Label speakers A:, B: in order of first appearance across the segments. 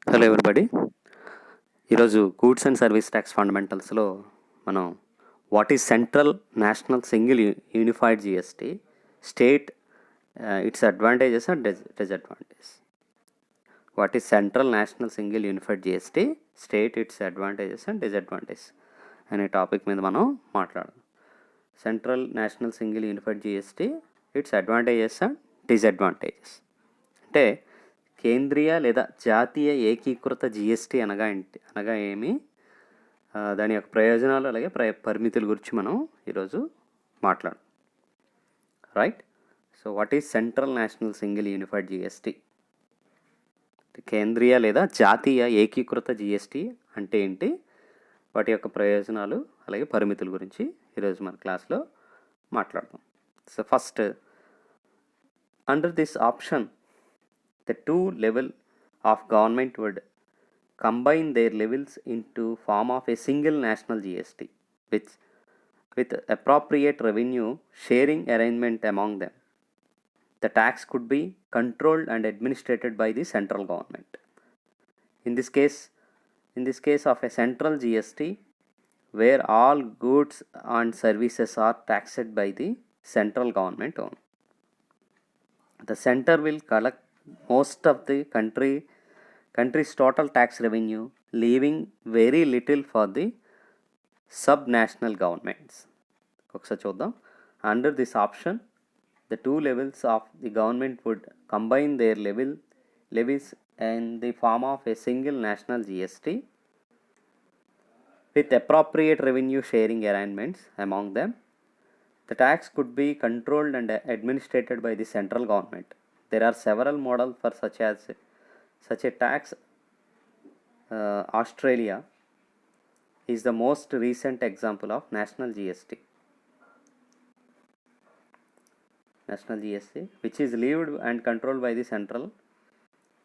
A: Hello everybody. ఈరోజు goods and service tax ఫండమెంటల్స్లో మనం what is central national single unified GST, state it's advantages and disadvantages. What is central national single unified GST, state it's advantages and disadvantages అనే topic మీద మనం మాట్లాడదాం. Central national single unified GST, it's advantages and disadvantages. అంటే కేంద్రీయ లేదా జాతీయ ఏకీకృత GST అనగా ఏమి, దాని యొక్క ప్రయోజనాలు అలాగే పరిమితుల గురించి మనం ఈరోజు మాట్లాడదాం. Right. So what is central national single unified GST? కేంద్రీయ లేదా జాతీయ ఏకీకృత జిఎస్టీ అంటే ఏంటి, వాటి యొక్క ప్రయోజనాలు అలాగే పరిమితుల గురించి ఈరోజు మన క్లాస్లో మాట్లాడదాం. So first, under this option the two level of government would combine their levels into form of a single national GST with appropriate revenue sharing arrangement among them. The tax could be controlled and administered by the central government. In this case of a central GST, where all goods and services are taxed by the central government only. The center will collect most of the country's total tax revenue, leaving very little for the subnational governments. ఒకసారి చూద్దాం. Under this option, the two levels of the government would combine their levies in the form of a single national GST with appropriate revenue sharing arrangements among them. The tax could be controlled and administered by the central government. There are several models for such a tax. Australia is the most recent example of national GST, which is levied and controlled by the central,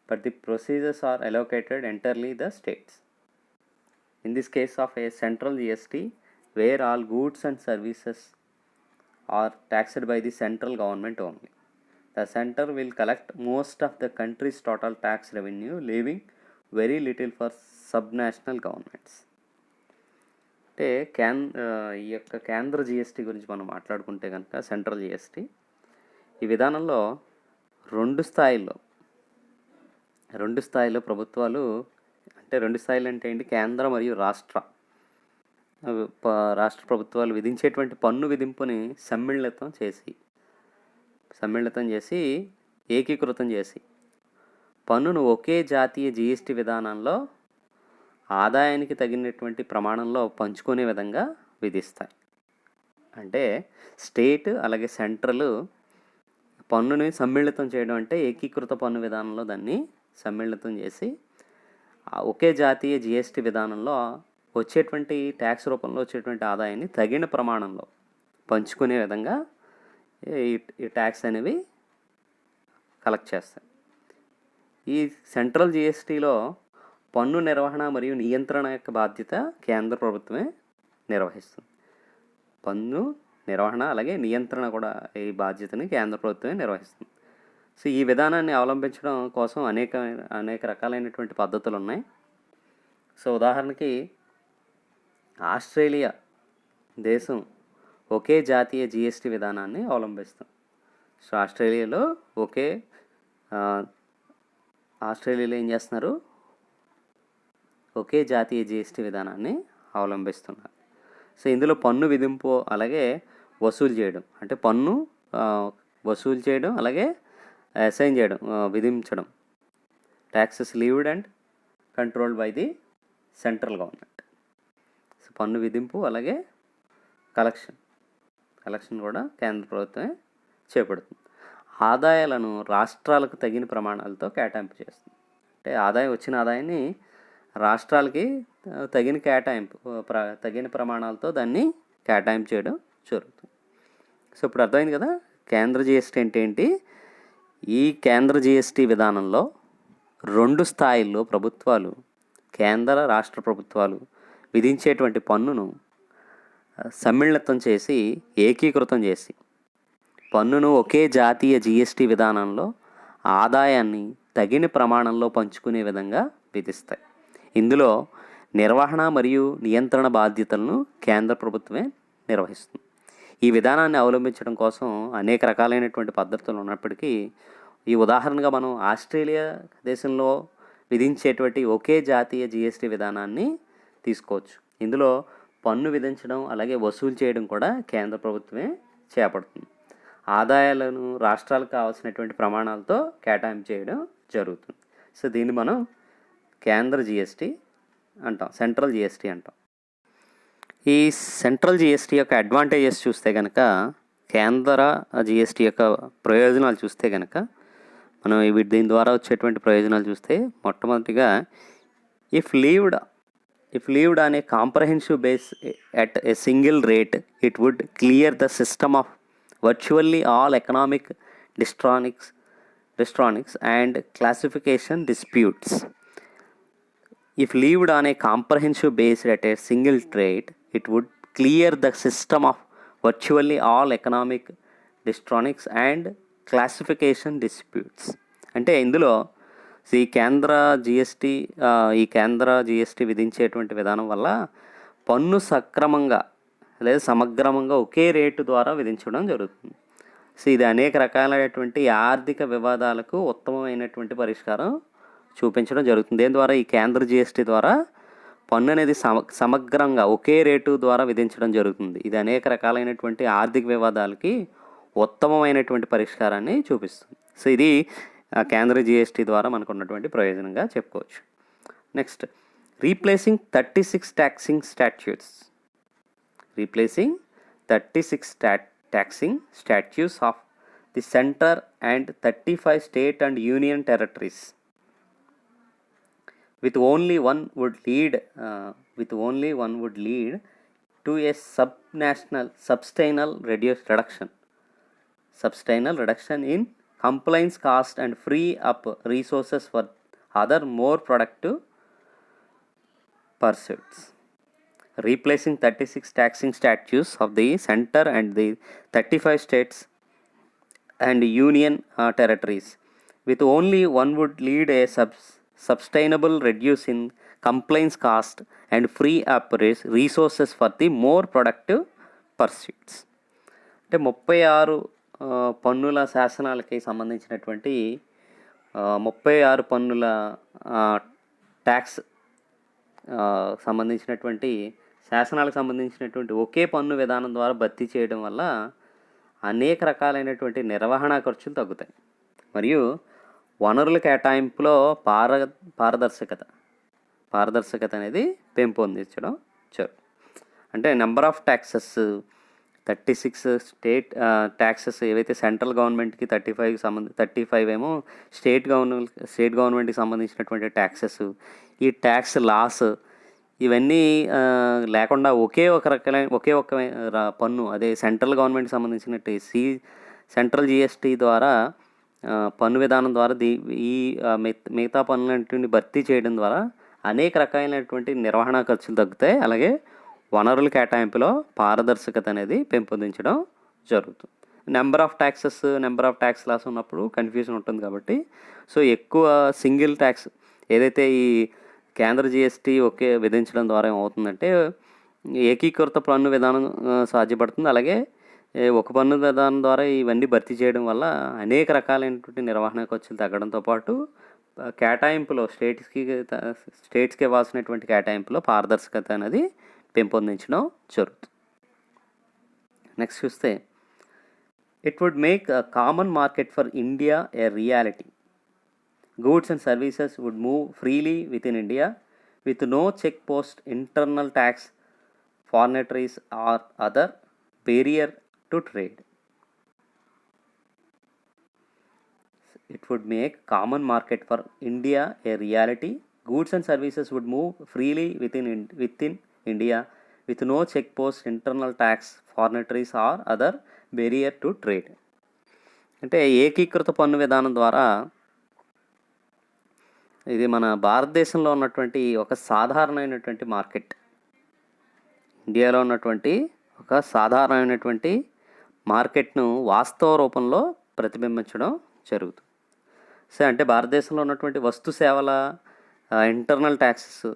A: but the procedures are allocated entirely the states. In this case of a central GST, where all goods and services are taxed by the central government only, the center will collect most of the country's total tax revenue, leaving very little for subnational governments. అంటే ఈ యొక్క కేంద్ర GST గురించి మనం మాట్లాడుకుంటే కనుక, central GST ఈ విధానంలో రెండు స్థాయిలో ప్రభుత్వాలు, అంటే రెండు స్థాయిలు అంటే ఏంటి, కేంద్ర మరియు రాష్ట్ర ప్రభుత్వాలు విధించేటువంటి పన్ను విధింపుని సమ్మిళితం చేసి ఏకీకృతం చేసి పన్నును ఒకే జాతీయ జిఎస్టీ విధానంలో ఆదాయానికి తగినటువంటి ప్రమాణంలో పంచుకునే విధంగా విధిస్తాయి. అంటే స్టేట్ అలాగే సెంట్రల్ పన్నుని సమ్మిళితం చేయడం అంటే ఏకీకృత పన్ను విధానంలో దాన్ని సమ్మిళితం చేసి ఒకే జాతీయ జిఎస్టీ విధానంలో వచ్చేటువంటి ట్యాక్స్ రూపంలో వచ్చేటువంటి ఆదాయాన్ని తగిన ప్రమాణంలో పంచుకునే విధంగా ఈ ట్యాక్స్ అనేవి కలెక్ట్ చేస్తాయి. ఈ సెంట్రల్ జిఎస్టీలో పన్ను నిర్వహణ మరియు నియంత్రణ యొక్క బాధ్యత కేంద్ర ప్రభుత్వమే నిర్వహిస్తుంది. పన్ను నిర్వహణ అలాగే నియంత్రణ కూడా ఈ బాధ్యతని కేంద్ర ప్రభుత్వమే నిర్వహిస్తుంది. సో ఈ విధానాన్ని అవలంబించడం కోసం అనేక రకాలైనటువంటి పద్ధతులు ఉన్నాయి. సో ఉదాహరణకి ఆస్ట్రేలియా దేశం ఒకే జాతీయ జిఎస్టీ విధానాన్ని అవలంబిస్తాం. సో ఆస్ట్రేలియాలో ఏం చేస్తున్నారు, ఒకే జాతీయ జిఎస్టీ విధానాన్ని అవలంబిస్తున్నారు. సో ఇందులో పన్ను విధింపు అలాగే వసూలు చేయడం, అంటే పన్ను వసూలు చేయడం అలాగే అసైన్ చేయడం, విధించడం, taxes లీవ్డ్ and controlled by the central government. So పన్ను విధింపు అలాగే కలెక్షన్ కూడా కేంద్ర ప్రభుత్వమే చేపడుతుంది. ఆదాయాలను రాష్ట్రాలకు తగిన ప్రమాణాలతో కేటాయింపు చేస్తుంది. అంటే వచ్చిన ఆదాయాన్ని రాష్ట్రాలకి తగిన ప్రమాణాలతో దాన్ని కేటాయింపు చేయడం జరుగుతుంది. సో ఇప్పుడు అర్థమైంది కదా కేంద్ర జిఎస్టీ అంటే ఏంటి. ఈ కేంద్ర జిఎస్టీ విధానంలో రెండు స్థాయిల్లో ప్రభుత్వాలు, కేంద్ర రాష్ట్ర ప్రభుత్వాలు విధించేటువంటి పన్నును సమ్మిళితం చేసి ఏకీకృతం చేసి పన్నును ఒకే జాతీయ జిఎస్టీ విధానంలో ఆదాయాన్ని తగిన ప్రమాణంలో పంచుకునే విధంగా విధిస్తాయి. ఇందులో నిర్వహణ మరియు నియంత్రణ బాధ్యతలను కేంద్ర ప్రభుత్వమే నిర్వహిస్తుంది. ఈ విధానాన్ని అవలంబించడం కోసం అనేక రకాలైనటువంటి పద్ధతులు ఉన్నప్పటికీ, ఈ ఉదాహరణగా మనం ఆస్ట్రేలియా దేశంలో విధించేటువంటి ఒకే జాతీయ జిఎస్టీ విధానాన్ని తీసుకోవచ్చు. ఇందులో పన్ను విధించడం అలాగే వసూలు చేయడం కూడా కేంద్ర ప్రభుత్వమే చేపడుతుంది. ఆదాయాలను రాష్ట్రాలకు కావాల్సినటువంటి ప్రమాణాలతో కేటాయింపు చేయడం జరుగుతుంది. సో దీన్ని మనం కేంద్ర జిఎస్టీ అంటాం, సెంట్రల్ జిఎస్టీ అంటాం. ఈ సెంట్రల్ జిఎస్టీ యొక్క అడ్వాంటేజెస్ చూస్తే కనుక, కేంద్ర జిఎస్టీ యొక్క ప్రయోజనాలు చూస్తే కనుక, మనం దీని ద్వారా వచ్చేటువంటి ప్రయోజనాలు చూస్తే, మొట్టమొదటిగా if levied on a comprehensive base at a single rate, it would clear the system of virtually all economic distortions and classification disputes. If levied on a comprehensive basis at a single rate, it would clear the system of virtually all economic distronics and classification disputes. అంటే ఇందులో ఈ కేంద్ర GST విధించేటువంటి విధానం వల్ల పన్ను సక్రమంగా లేదా సమగ్రంగా ఒకే రేటు ద్వారా విధించడం జరుగుతుంది. సో ఇది అనేక రకాలైనటువంటి ఆర్థిక వివాదాలకు ఉత్తమమైనటువంటి పరిష్కారం చూపించడం జరుగుతుంది. దీని ద్వారా ఈ కేంద్ర జిఎస్టీ ద్వారా పన్ను అనేది సమగ్రంగా ఒకే రేటు ద్వారా విధించడం జరుగుతుంది. ఇది అనేక రకాలైనటువంటి ఆర్థిక వివాదాలకి ఉత్తమమైనటువంటి పరిష్కారాన్ని చూపిస్తుంది. సో ఇది కేంద్ర జిఎస్టీ ద్వారా మనకు ఉన్నటువంటి ప్రయోజనంగా చెప్పుకోవచ్చు. Next, replacing 36 taxing statutes. Replacing 36 taxing statutes of the center and 35 state and union territories. With only one would lead to a substantial reduction in compliance cost and free up resources for other more productive pursuits. Replacing 36 taxing statutes of the center and the 35 states and union territories with only one would lead a sustainable reduce in compliance cost and free up resources for the more productive pursuits. అంటే 36 పన్నుల శాసనాలకి సంబంధించినటువంటి 36 పన్నుల tax సంబంధించినటువంటి శాసనాలకు సంబంధించినటువంటి ఒకే పన్ను విధానం ద్వారా భర్తీ చేయడం వల్ల అనేక రకాలైనటువంటి నిర్వహణ ఖర్చులు తగ్గుతాయి మరియు వనరుల కేటాయింపులో పారదర్శకత అనేది పెంపొందించడం జరుగుతుంది. అంటే number of taxes 36 state taxes ఏవైతే సెంట్రల్ గవర్నమెంట్కి 35 ఏమో స్టేట్ గవర్నమెంట్కి సంబంధించినటువంటి ట్యాక్సెస్, ఈ ట్యాక్స్ లాస్ ఇవన్నీ లేకుండా ఒకే ఒక పన్ను, అదే సెంట్రల్ గవర్నమెంట్కి సంబంధించినట్టు సెంట్రల్ జిఎస్టీ ద్వారా పన్ను విధానం ద్వారా మిగతా పన్నులన్నింటిని భర్తీ చేయడం ద్వారా అనేక రకాలైనటువంటి నిర్వహణ ఖర్చులు తగ్గుతాయి. అలాగే వనరుల కేటాయింపులో పారదర్శకత అనేది పెంపొందించడం జరుగుతుంది. నెంబర్ ఆఫ్ ట్యాక్స్ లాస్ ఉన్నప్పుడు కన్ఫ్యూజన్ ఉంటుంది కాబట్టి, సో ఎక్కువ సింగిల్ ట్యాక్స్ ఏదైతే ఈ కేంద్ర జిఎస్టీ ఒకే విధించడం ద్వారా ఏమవుతుందంటే ఏకీకృత పన్ను విధానం సాధ్యపడుతుంది. అలాగే ఒక పన్ను విధానం ద్వారా ఇవన్నీ భర్తీ చేయడం వల్ల అనేక రకాలైనటువంటి నిర్వహణ ఖర్చులు తగ్గడంతో పాటు కేటాయింపులో స్టేట్స్కి ఇవ్వాల్సినటువంటి కేటాయింపులో పారదర్శకత అనేది పెంపొందించడం జరుగుతుంది. నెక్స్ట్ చూస్తే, it would make a common market for India a reality. Goods and services would move freely within India with no check post, internal tax, foreigners or other barrier to trade. It would make common market for India a reality. Goods and services would move freely within India with no check post, internal tax, foreigners or other barrier to trade. అంటే ఏకీకృత పన్ను విధానం ద్వారా ఇది మన భారతదేశంలో ఉన్నటువంటి ఒక సాధారణమైనటువంటి మార్కెట్, ఇండియాలో ఉన్నటువంటి ఒక సాధారణమైనటువంటి మార్కెట్ను వాస్తవ రూపంలో ప్రతిబింబించడం జరుగుతుంది. సో అంటే భారతదేశంలో ఉన్నటువంటి వస్తు సేవల ఇంటర్నల్ ట్యాక్సెస్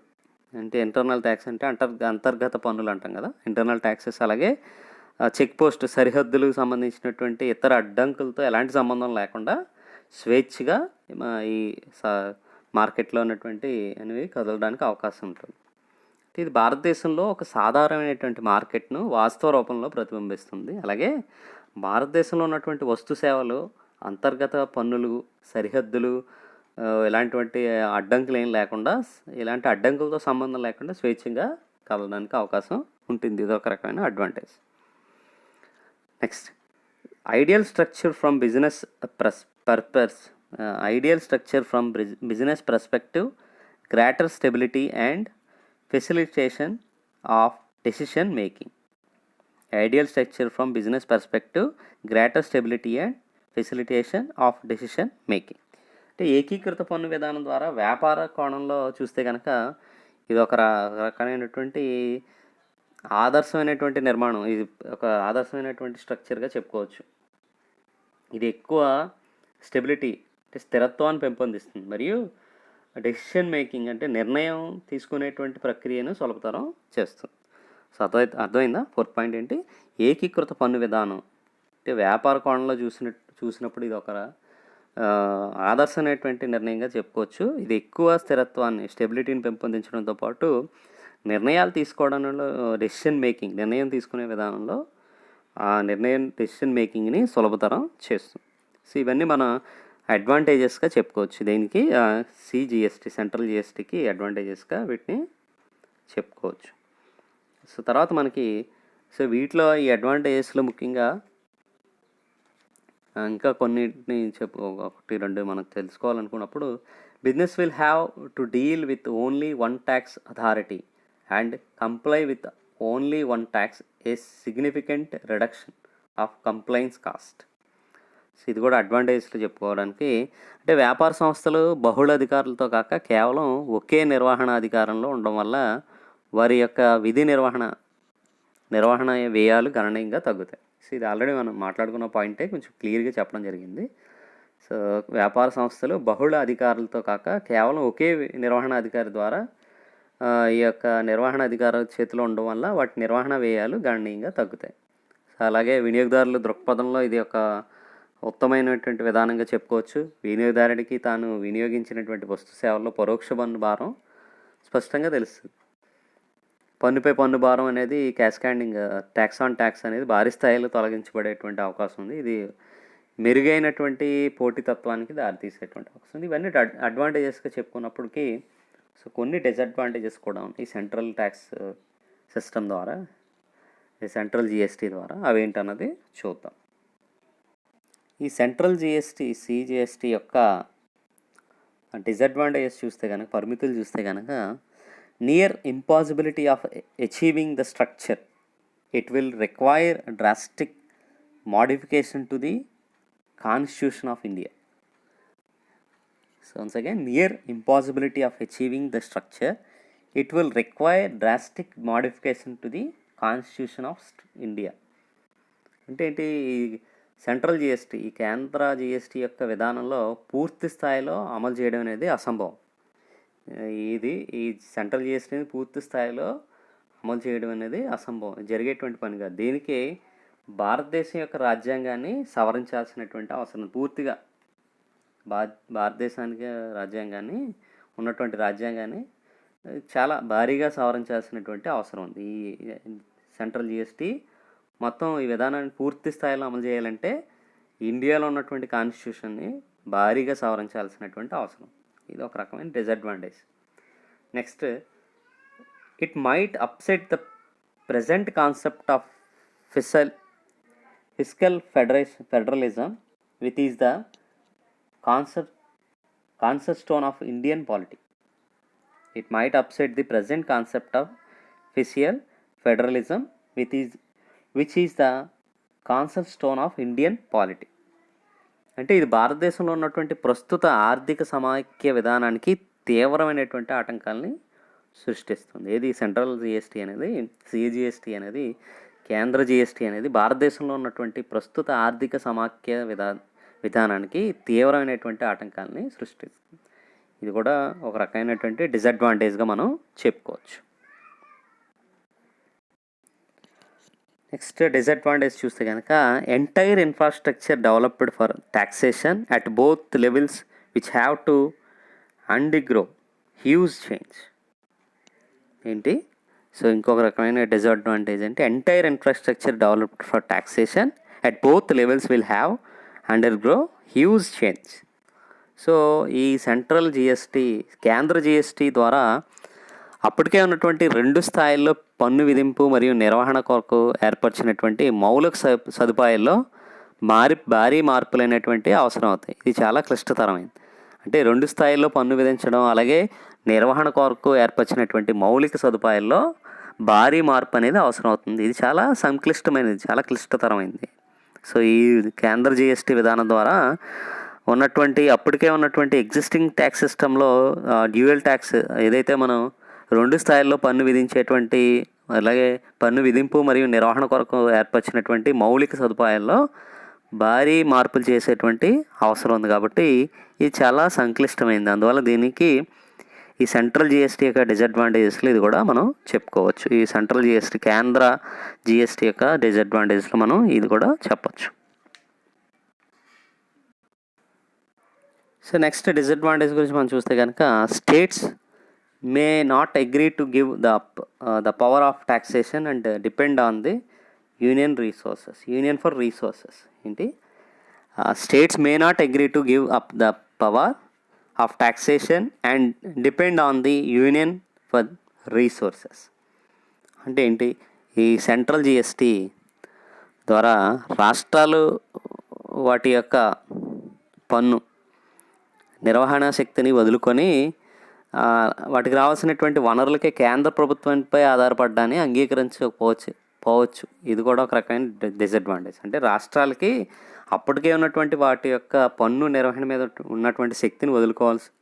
A: అంటే ఇంటర్నల్ ట్యాక్స్ అంటే అంతర్గత పన్నులు అంటాం కదా, ఇంటర్నల్ ట్యాక్సెస్. అలాగే చెక్ పోస్ట్ సరిహద్దులకు సంబంధించినటువంటి ఇతర అడ్డంకులతో ఎలాంటి సంబంధం లేకుండా స్వేచ్ఛగా ఈ మార్కెట్లో ఉన్నటువంటి అనేవి కదలడానికి అవకాశం ఉంటుంది. ఇది భారతదేశంలో ఒక సాధారణమైనటువంటి మార్కెట్ను వాస్తవ రూపంలో ప్రతిబింబిస్తుంది. అలాగే భారతదేశంలో ఉన్నటువంటి వస్తు సేవలు, అంతర్గత పన్నులు, సరిహద్దులు ఇలాంటివంటి అడ్డంకులు ఏం లేకుండా, ఇలాంటి అడ్డంకులతో సంబంధం లేకుండా స్వేచ్ఛగా కదలడానికి అవకాశం ఉంటుంది. ఇది ఒక రకమైన advantage. Next, ideal structure from business purpose. Ideal structure from business perspective, greater stability and facilitation of decision making. Ideal structure from business perspective, greater stability and facilitation of decision making. అంటే ఏకీకృత పన్ను విధానం ద్వారా వ్యాపార కోణంలో చూస్తే కనుక ఇది ఒక రకమైనటువంటి ఆదర్శమైనటువంటి నిర్మాణం. ఇది ఒక ఆదర్శమైనటువంటి స్ట్రక్చర్గా చెప్పుకోవచ్చు. ఇది ఎక్కువ స్టెబిలిటీ అంటే స్థిరత్వాన్ని పెంపొందిస్తుంది, మరియు డెసిషన్ మేకింగ్ అంటే నిర్ణయం తీసుకునేటువంటి ప్రక్రియను సులభతరం చేస్తుంది. సో అర్థమైందా? ఫోర్త్ పాయింట్ ఏంటి? ఏకీకృత పన్ను విధానం అంటే వ్యాపార కోణంలో చూసినప్పుడు ఇది ఒక ఆదర్శమైనటువంటి నిర్ణయంగా చెప్పుకోవచ్చు. ఇది ఎక్కువ స్థిరత్వాన్ని, స్టెబిలిటీని పెంపొందించడంతో పాటు నిర్ణయాలు తీసుకోవడంలో నిర్ణయం తీసుకునే విధానంలో డెసిషన్ మేకింగ్ని సులభతరం చేస్తుంది. సో ఇవన్నీ మన అడ్వాంటేజెస్గా చెప్పుకోవచ్చు. దీనికి సిజిఎస్టీ, సెంట్రల్ జిఎస్టీకి అడ్వాంటేజెస్గా వీటిని చెప్పుకోవచ్చు. సో తర్వాత మనకి వీటిలో ఈ అడ్వాంటేజెస్లో ముఖ్యంగా ఇంకా కొన్నిటిని ఒకటి రెండు మనకు తెలుసుకోవాలనుకున్నప్పుడు, business will have to deal with only one tax authority and comply with only one tax, a significant reduction of compliance cost. So ఇది కూడా అడ్వాంటేజ్లు చెప్పుకోవడానికి. అంటే వ్యాపార సంస్థలు బహుళ అధికారులతో కాక కేవలం ఒకే నిర్వహణ అధికారంలో ఉండడం వల్ల వారి యొక్క విధి నిర్వహణ వ్యయాలు గణనీయంగా తగ్గుతాయి. సో ఇది ఆల్రెడీ మనం మాట్లాడుకున్న పాయింటే కొంచెం క్లియర్గా చెప్పడం జరిగింది. సో వ్యాపార సంస్థలు బహుళ అధికారులతో కాక కేవలం ఒకే నిర్వహణ అధికారి ద్వారా ఈ యొక్క నిర్వహణ అధికారుల చేతిలో ఉండడం వల్ల వాటి నిర్వహణ వ్యయాలు గణనీయంగా తగ్గుతాయి. సో అలాగే వినియోగదారుల దృక్పథంలో ఇది ఒక ఉత్తమమైనటువంటి విధానంగా చెప్పుకోవచ్చు. వినియోగదారుడికి తాను వినియోగించినటువంటి వస్తు సేవల్లో పరోక్ష పన్ను భారం స్పష్టంగా తెలుస్తుంది. పన్నుపై పన్ను భారం అనేది క్యాస్కాండింగ్ ట్యాక్స్ ఆన్ ట్యాక్స్ అనేది భారీ స్థాయిలో తొలగించబడేటువంటి అవకాశం ఉంది. ఇది మెరుగైనటువంటి పోటీతత్వానికి దారితీసేటువంటి అవకాశం ఉంది. ఇవన్నీ అడ్వాంటేజెస్గా చెప్పుకున్నప్పటికీ సో కొన్ని డిసడ్వాంటేజెస్ కూడా ఉన్నాయి సెంట్రల్ ట్యాక్స్ సిస్టమ్ ద్వారా, సెంట్రల్ జిఎస్టీ ద్వారా. అవేంటన్నది చూద్దాం. ఈ సెంట్రల్ సిజిఎస్టీ యొక్క డిసడ్వాంటేజెస్ చూస్తే కనుక, పరిమితులు చూస్తే కనుక, near impossibility of achieving the structure. It will require drastic modification to the constitution of India. So once again, near impossibility of achieving the structure, it will require drastic modification to the constitution of India. అంటే ఏంటి? Central GST, ఈ కేంద్ర GST యొక్క విధానంలో పూర్తి స్థాయిలో అమలు చేయడం అనేది అసంభవం. ఈ సెంట్రల్ జిఎస్టీని పూర్తి స్థాయిలో అమలు చేయడం అనేది అసంభవం, జరిగేటువంటి పని కాదు. దీనికి భారతదేశం యొక్క రాజ్యాంగాన్ని సవరించాల్సినటువంటి అవసరం, పూర్తిగా భారతదేశానికి రాజ్యాంగాన్ని చాలా భారీగా సవరించాల్సినటువంటి అవసరం ఉంది. ఈ సెంట్రల్ జిఎస్టీ మొత్తం ఈ విధానాన్ని పూర్తి స్థాయిలో అమలు చేయాలంటే ఇండియాలో ఉన్నటువంటి కాన్స్టిట్యూషన్ని భారీగా సవరించాల్సినటువంటి అవసరం. ఇది ఒక రకమైన disadvantage. Next, it might upset the present concept of fiscal federalism which is the cornerstone of Indian polity. It might upset the present concept of fiscal federalism which is the cornerstone of Indian polity. అంటే ఇది భారతదేశంలో ఉన్నటువంటి ప్రస్తుత ఆర్థిక సమాఖ్య విధానానికి తీవ్రమైనటువంటి ఆటంకాలని సృష్టిస్తుంది. ఏది సెంట్రల్ జిఎస్టీ అనేది, సిజిఎస్టీ అనేది, కేంద్ర జిఎస్టీ అనేది భారతదేశంలో ఉన్నటువంటి ప్రస్తుత ఆర్థిక సమాఖ్య విధానానికి తీవ్రమైనటువంటి ఆటంకాలని సృష్టిస్తుంది. ఇది కూడా ఒక రకమైనటువంటి డిసడ్వాంటేజ్గా మనం చెప్పుకోవచ్చు. నెక్స్ట్ డిసడ్వాంటేజ్ చూస్తే కనుక entire infrastructure developed for taxation at both levels which have to undergo huge change. ఏంటి? సో ఇంకొక రకమైన డిసడ్వాంటేజ్ అంటే entire infrastructure developed for taxation at both levels will have undergo huge change. So ఈ central GST, కేంద్ర GST ద్వారా అప్పటికే ఉన్నటువంటి 2 స్థాయిల్లో పన్ను విధింపు మరియు నిర్వహణ కొరకు ఏర్పరిచినటువంటి మౌలిక సదుపాయాల్లో భారీ మార్పులైనటువంటి అవసరం అవుతాయి. ఇది చాలా క్లిష్టతరమైంది. అంటే 2 స్థాయిల్లో పన్ను విధించడం అలాగే నిర్వహణ కొరకు ఏర్పరిచినటువంటి మౌలిక సదుపాయాల్లో భారీ మార్పు అనేది అవసరం అవుతుంది. ఇది చాలా సంక్లిష్టమైనది, చాలా క్లిష్టతరమైంది. సో ఈ కేంద్ర జిఎస్టీ విధానం ద్వారా అప్పటికే ఉన్నటువంటి ఎగ్జిస్టింగ్ ట్యాక్స్ సిస్టంలో డ్యూయల్ ట్యాక్స్ ఏదైతే మనం 2 స్థాయిల్లో పన్ను విధించేటువంటి అలాగే పన్ను విధింపు మరియు నిర్వహణ కొరకు ఏర్పరిచినటువంటి మౌలిక సదుపాయాల్లో భారీ మార్పులు చేసేటువంటి అవసరం ఉంది. కాబట్టి ఇది చాలా సంక్లిష్టమైంది. అందువల్ల దీనికి ఈ సెంట్రల్ జిఎస్టీ యొక్క డిసడ్వాంటేజెస్లో ఇది కూడా మనం చెప్పుకోవచ్చు. ఈ సెంట్రల్ జిఎస్టీ, కేంద్ర జిఎస్టీ యొక్క డిసడ్వాంటేజెస్లో మనం ఇది కూడా చెప్పచ్చు. సో నెక్స్ట్ డిసడ్వాంటేజ్ గురించి మనం చూస్తే కనుక states may not agree to give the power of taxation and depend on the union for resources. ఏంటి? States may not agree to give up the power of taxation and depend on the union for resources. అంటే ఏంటి? ఈ central GST ద్వారా రాష్ట్రాలు వాటి యొక్క పన్ను నిర్వహణ శక్తిని వదులుకొని వాటికి రావాల్సినటువంటి వనరులకే కేంద్ర ప్రభుత్వంపై ఆధారపడ్డాన్ని అంగీకరించకపోవచ్చు. ఇది కూడా ఒక రకమైన డిసడ్వాంటేజ్. అంటే రాష్ట్రాలకి అప్పటికే ఉన్నటువంటి వాటి యొక్క పన్ను నిర్వహణ మీద ఉన్నటువంటి శక్తిని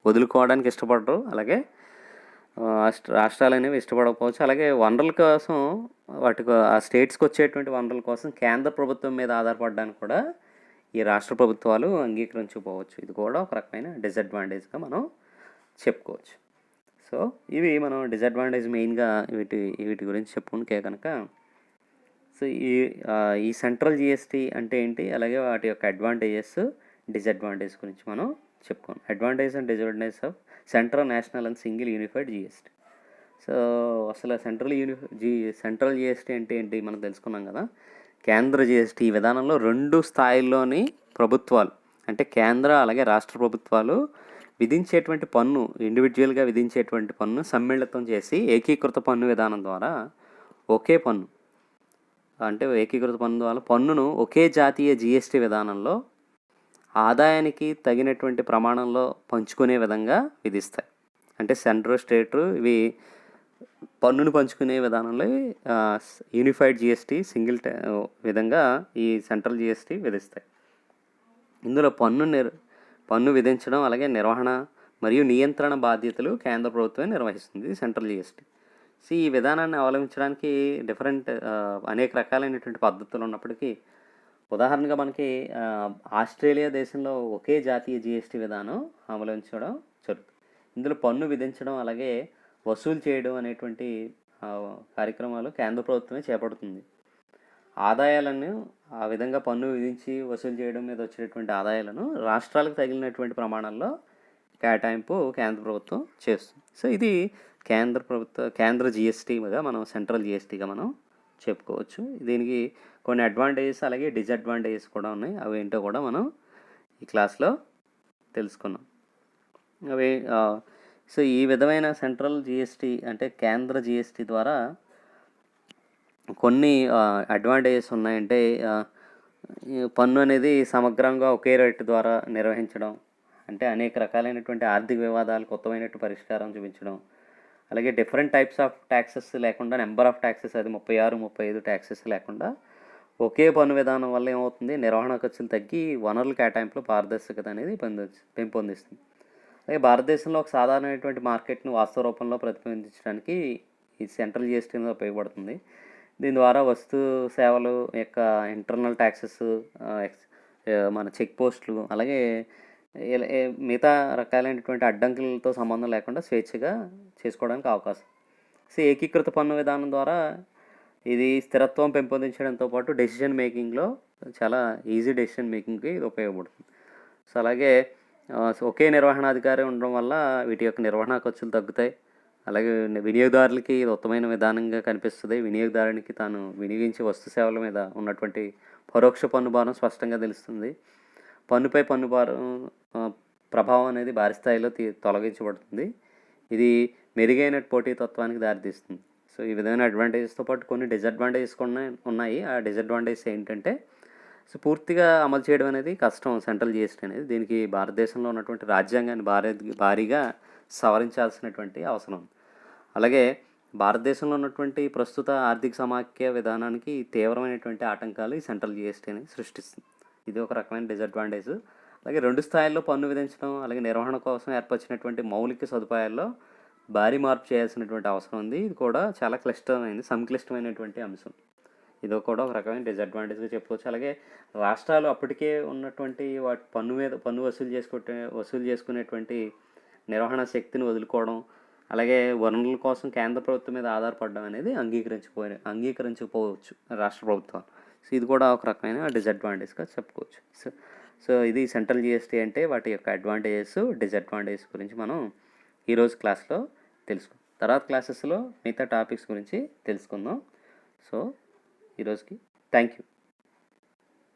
A: వదులుకోవడానికి ఇష్టపడరు. అలాగే రాష్ట్రాలు అనేవి ఇష్టపడకపోవచ్చు. అలాగే వనరుల కోసం ఆ స్టేట్స్కి వచ్చేటువంటి వనరుల కోసం కేంద్ర ప్రభుత్వం మీద ఆధారపడడానికి కూడా ఈ రాష్ట్ర ప్రభుత్వాలు అంగీకరించకపోవచ్చు. ఇది కూడా ఒక రకమైన డిసడ్వాంటేజ్గా మనం చెప్పుకోవచ్చు. సో ఇవి మనం డిసడ్వాంటేజ్ మెయిన్గా వీటి గురించి చెప్పుకుంటే కనుక సో ఈ సెంట్రల్ జిఎస్టీ అంటే ఏంటి, అలాగే వాటి యొక్క అడ్వాంటేజెస్, డిసడ్వాంటేజ్ గురించి మనం చెప్పుకోండి. Advantage and disadvantage of central, national and single unified GST. So అసలు సెంట్రల్ జిఎస్టీ అంటే ఏంటి మనం తెలుసుకున్నాం కదా. కేంద్ర జిఎస్టీ ఈ విధానంలో 2 స్థాయిల్లోని ప్రభుత్వాలు అంటే కేంద్ర అలాగే రాష్ట్ర ప్రభుత్వాలు విధించేటువంటి పన్ను, ఇండివిజువల్గా విధించేటువంటి పన్ను సమ్మిళితం చేసి ఏకీకృత పన్ను విధానం ద్వారా ఏకీకృత పన్ను ద్వారా పన్నును ఒకే జాతీయ జిఎస్టీ విధానంలో ఆదాయానికి తగినటువంటి ప్రమాణంలో పంచుకునే విధంగా విధిస్తాయి. అంటే సెంట్రల్, స్టేట్ ఇవి పన్నును పంచుకునే విధానంలో యూనిఫైడ్ జిఎస్టీ సింగిల్ విధంగా ఈ సెంట్రల్ జిఎస్టీ విధిస్తాయి. ఇందులో పన్ను విధించడం అలాగే నిర్వహణ మరియు నియంత్రణ బాధ్యతలు కేంద్ర ప్రభుత్వమే నిర్వహిస్తుంది సెంట్రల్ జిఎస్టీ. సో ఈ విధానాన్ని అవలంబించడానికి అనేక రకాలైనటువంటి పద్ధతులు ఉన్నప్పటికీ ఉదాహరణగా మనకి ఆస్ట్రేలియా దేశంలో ఒకే జాతీయ జిఎస్టీ విధానం అవలంబించడం జరుగుతుంది. ఇందులో పన్ను విధించడం అలాగే వసూలు చేయడం అనేటువంటి కార్యక్రమాలు కేంద్ర ప్రభుత్వమే చేపడుతుంది. ఆదాయాలను ఆ విధంగా పన్ను విధించి వసూలు చేయడం మీద వచ్చేటువంటి ఆదాయాలను రాష్ట్రాలకు తగిలినటువంటి ప్రమాణాల్లో కేటాయింపు కేంద్ర ప్రభుత్వం చేస్తుంది. సో ఇది కేంద్ర జిఎస్టీగా మనం సెంట్రల్ జిఎస్టీగా మనం చెప్పుకోవచ్చు. దీనికి కొన్ని అడ్వాంటేజెస్ అలాగే డిసడ్వాంటేజెస్ కూడా ఉన్నాయి. అవి ఏంటో కూడా మనం ఈ క్లాస్లో తెలుసుకున్నాం. సో ఈ విధమైన సెంట్రల్ జిఎస్టీ అంటే కేంద్ర జిఎస్టీ ద్వారా కొన్ని అడ్వాంటేజెస్ ఉన్నాయంటే పన్ను అనేది సమగ్రంగా ఒకే రేటు ద్వారా నిర్వహించడం, అంటే అనేక రకాలైనటువంటి ఆర్థిక వివాదాలు కొత్తమైనటువంటి పరిష్కారం చూపించడం, అలాగే డిఫరెంట్ టైప్స్ ఆఫ్ ట్యాక్సెస్ లేకుండా నెంబర్ ఆఫ్ ట్యాక్సెస్ అది 36, 35 ట్యాక్సెస్ లేకుండా ఒకే పన్ను విధానం వల్ల ఏమవుతుంది, నిర్వహణ ఖర్చులు తగ్గి వనరుల కేటాయింపులో పారదర్శకత అనేది పెంపొందిస్తుంది. అలాగే భారతదేశంలో ఒక సాధారణమైనటువంటి మార్కెట్ను వాస్తవ రూపంలో ప్రతిబింబించడానికి ఈ సెంట్రల్ జిఎస్టీ అనేది ఉపయోగపడుతుంది. దీని ద్వారా వస్తు సేవలు యొక్క ఇంటర్నల్ ట్యాక్సెస్, మన చెక్ పోస్టులు అలాగే మిగతా రకాలైనటువంటి అడ్డంకులతో సంబంధం లేకుండా స్వేచ్ఛగా చేసుకోవడానికి అవకాశం. సో ఏకీకృత పన్ను విధానం ద్వారా ఇది స్థిరత్వం పెంపొందించడంతో పాటు డెసిషన్ మేకింగ్లో చాలా ఈజీ డెసిషన్ మేకింగ్కి ఇది ఉపయోగపడుతుంది. సో అలాగే ఒకే నిర్వహణాధికారి ఉండడం వల్ల వీటి యొక్క నిర్వహణ ఖర్చులు తగ్గుతాయి. అలాగే వినియోగదారులకి ఇది ఉత్తమమైన విధానంగా కనిపిస్తుంది. వినియోగదారునికి తాను వినియోగించే వస్తు సేవల మీద ఉన్నటువంటి పరోక్ష పన్ను భారం స్పష్టంగా తెలుస్తుంది. పన్నుపై పన్ను భారం ప్రభావం అనేది భారీ స్థాయిలో తొలగించబడుతుంది. ఇది మెరుగైన పోటీతత్వానికి దారితీస్తుంది. సో ఈ విధమైన అడ్వాంటేజెస్తో పాటు కొన్ని డిసడ్వాంటేజెస్ కూడా ఉన్నాయి. ఆ డిసడ్వాంటేజెస్ ఏంటంటే సో పూర్తిగా అమలు చేయడం అనేది కష్టం సెంట్రల్ జిఎస్టీ అనేది. దీనికి భారతదేశంలో ఉన్నటువంటి రాజ్యాంగాన్ని భారీగా సవరించాల్సినటువంటి అవసరం ఉంది. అలాగే భారతదేశంలో ఉన్నటువంటి ప్రస్తుత ఆర్థిక సమాఖ్య విధానానికి తీవ్రమైనటువంటి ఆటంకాలు ఈ సెంట్రల్ జిఎస్టీ అనేది సృష్టిస్తుంది. ఇది ఒక రకమైన డిసడ్వాంటేజ్. అలాగే 2 స్థాయిల్లో పన్ను విధించడం, అలాగే నిర్వహణ కోసం ఏర్పరిచినటువంటి మౌలిక సదుపాయాల్లో భారీ మార్పు చేయాల్సినటువంటి అవసరం ఉంది. ఇది కూడా చాలా సంక్లిష్టమైనటువంటి అంశం. ఇది కూడా ఒక రకమైన డిసడ్వాంటేజ్గా చెప్పుకోవచ్చు. అలాగే రాష్ట్రాలు అప్పటికే ఉన్నటువంటి వాటి పన్ను వసూలు చేసుకునేటువంటి నిర్వహణ శక్తిని వదులుకోవడం, అలాగే వనరుల కోసం కేంద్ర ప్రభుత్వం మీద ఆధారపడడం అనేది అంగీకరించకపోవచ్చు రాష్ట్ర ప్రభుత్వాలు. సో ఇది కూడా ఒక రకమైన డిసడ్వాంటేజ్గా చెప్పుకోవచ్చు. సో ఇది సెంట్రల్ జిఎస్టీ అంటే వాటి యొక్క అడ్వాంటేజెస్, డిసడ్వాంటేజెస్ గురించి మనం ఈరోజు క్లాస్లో తెలుసుకుందాం. తర్వాత క్లాసెస్లో మిగతా టాపిక్స్ గురించి తెలుసుకుందాం. సో ఈరోజుకి థ్యాంక్ యూ.